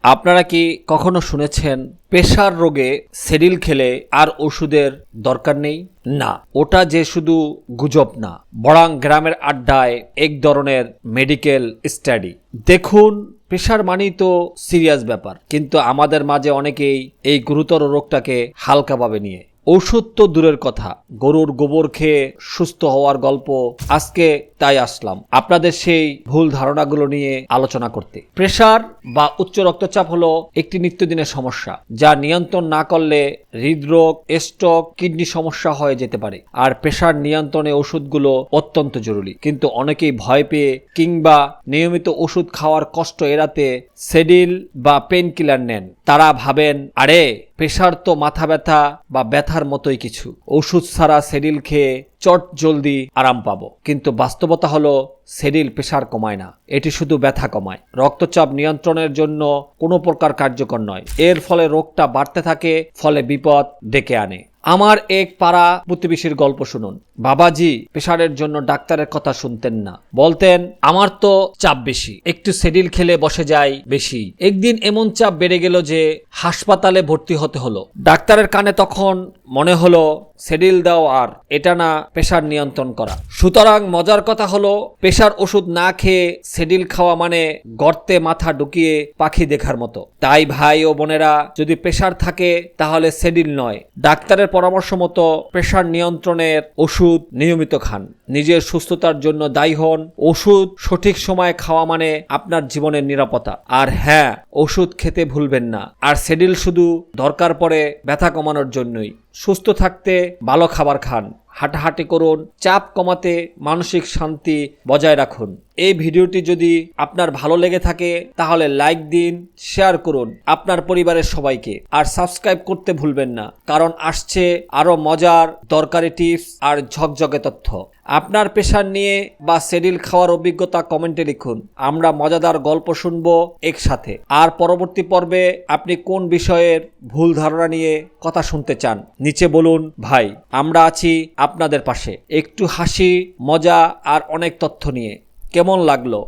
আপনারা কি কখনো শুনেছেন প্রেশার রোগে সেরিল খেলে আর ওষুধের দরকার নেই? না, ওটা যে শুধু গুজব না, বরং গ্রামের আড্ডায় এক ধরনের মেডিকেল স্টাডি। দেখুন, প্রেশার মানেই তো সিরিয়াস ব্যাপার, কিন্তু আমাদের মাঝে অনেকেই এই গুরুতর রোগটাকে হালকাভাবে নিয়ে। ওষুধ তো দূরের কথা, গরুর গোবর খেয়ে সুস্থ হওয়ার গল্প। আজকে তাই আসলাম আপনাদের সেই ভুল ধারণাগুলো নিয়ে আলোচনা করতে। প্রেশার বা উচ্চ রক্তচাপ হলো একটি নিত্যদিনের সমস্যা, যা নিয়ন্ত্রণ না করলে হৃদরোগ, স্ট্রোক, কিডনি সমস্যা হয়ে যেতে পারে। আর প্রেশার নিয়ন্ত্রণে ওষুধগুলো অত্যন্ত জরুরি, কিন্তু অনেকেই ভয় পেয়ে কিংবা নিয়মিত ওষুধ খাওয়ার কষ্ট এড়াতে সেডিল বা পেন কিলার নেন। তারা ভাবেন, আরে প্রেশার তো মাথা ব্যথা বা ব্যথার মতোই কিছু, ওষুধ ছাড়া সেডিল খেয়ে চট জলদি আরাম পাবো। কিন্তু বাস্তবতা হলো সেডিল প্রেশার কমায় না, এটি শুধু ব্যথা কমায়। রক্তচাপ নিয়ন্ত্রণের জন্য কোনো প্রকার কার্যকর নয়। এর ফলে রোগটা বাড়তে থাকে, ফলে বিপদ ডেকে আনে। আমার এক পাড়া প্রতিবেশীর গল্প শুনুন। বাবাজি প্রেশারের জন্য ডাক্তারের কথা শুনতেন না, বলতেন আমার তো চাপ বেশি, একটু সেডিল খেলে বসে যায় বেশি। একদিন এমন চাপ বেড়ে গেল যে হাসপাতালে ভর্তি হতে হলো। ডাক্তারের কানে তখন মনে হলো সেডিল দাও আর এটা না প্রেশার নিয়ন্ত্রণ করা। সুতরাং মজার কথা হলো, প্রেশার ওষুধ না খেয়ে সেডিল খাওয়া মানে গর্তে মাথা ঢুকিয়ে পাখি দেখার মতো। তাই ভাই ও বোনেরা, যদি প্রেশার থাকে তাহলে সেডিল নয়, ডাক্তারের পরামর্শ মতো প্রেশার নিয়ন্ত্রণের ওষুধ নিয়মিত খান। নিজের সুস্থতার জন্য দায়ী হন। ওষুধ সঠিক সময়ে খাওয়া মানে আপনার জীবনের নিরাপত্তা। আর হ্যাঁ, ওষুধ খেতে ভুলবেন না। আর সেডিল শুধু দরকার পড়ে ব্যথা কমানোর জন্যই। সুস্থ থাকতে ভালো খাবার খান, হাঁটাহাঁটি করুন, চাপ কমাতে মানসিক শান্তি বজায় রাখুন। এই ভিডিওটি যদি আপনার ভালো লেগে থাকে তাহলে লাইক দিন, শেয়ার করুন আপনার পরিবারের সবাইকে, আর সাবস্ক্রাইব করতে ভুলবেন না, কারণ আসছে আরো মজার দরকারি টিপস আর ঝকঝকে তথ্য। আপনার প্রেশার নিয়ে বা সেডিল খাওয়ার অভিজ্ঞতা কমেন্টে লিখুন, আমরা মজাদার গল্প শুনবো একসাথে। আর পরবর্তী পর্বে আপনি কোন বিষয়ের ভুল ধারণা নিয়ে কথা শুনতে চান নিচে বলুন। ভাই, আমরা আছি আপনাদের পাশে, একটু হাসি, মজা আর অনেক তথ্য নিয়ে। কেমন লাগলো?